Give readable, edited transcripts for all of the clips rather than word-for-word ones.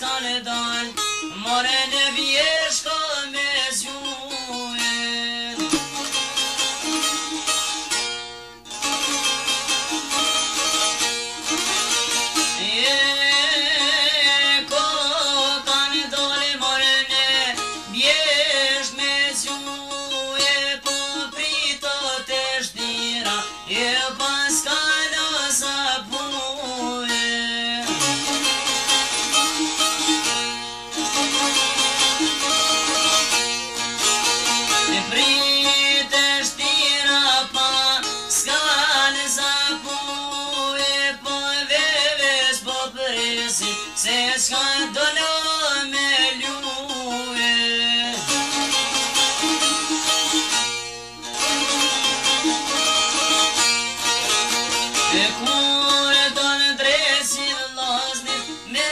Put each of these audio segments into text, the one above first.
s'ka le dal, more në vjeshko me zjuje. Ko kanë dole more në vjesht me zjuje, po prito të shtira, pas ka në zapuje. Prite shtira pa s'ka në zapuje, po veves po presin se s'ka dolo me luje. Kur don dresi vllaznit me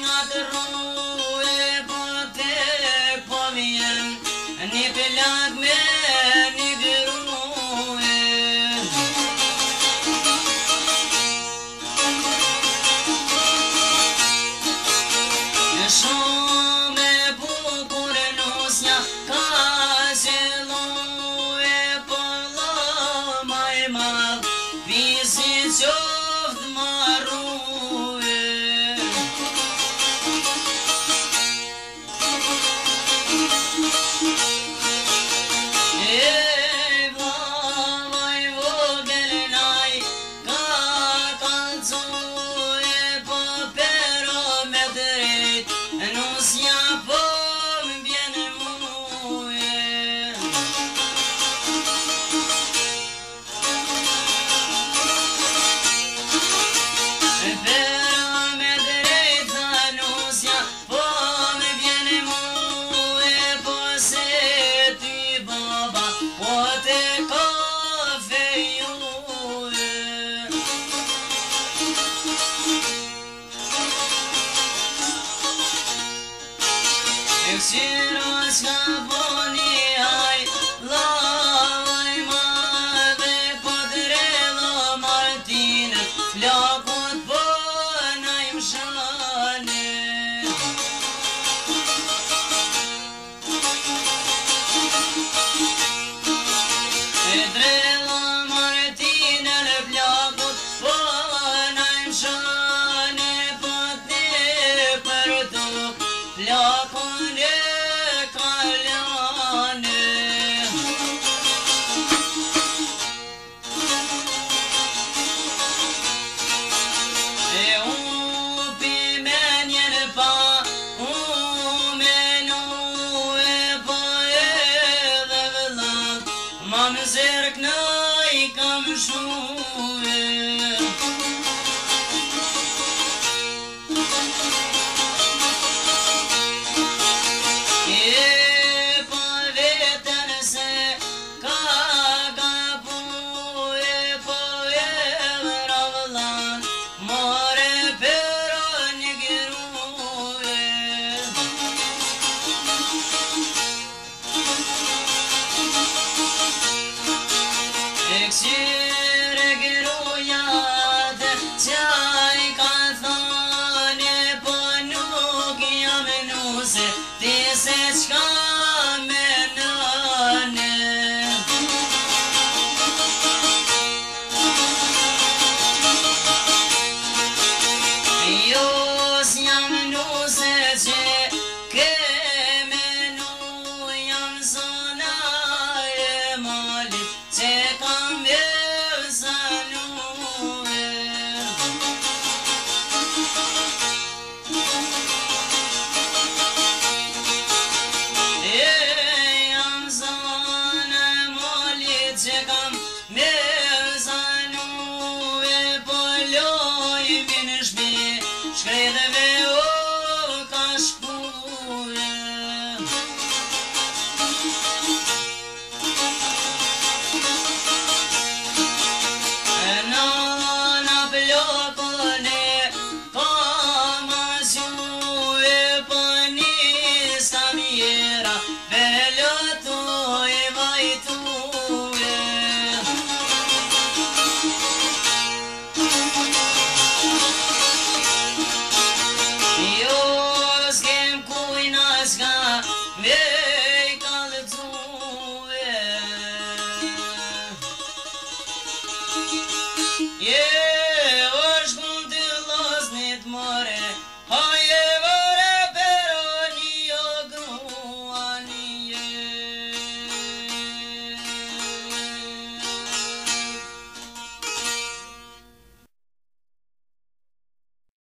nga të rruje, po tek po vjen një plak me një gruje. Shumë e bukur nusja ka qelluje, po vlla ma e madh vizi qoft marruje. Qiro s'ka boni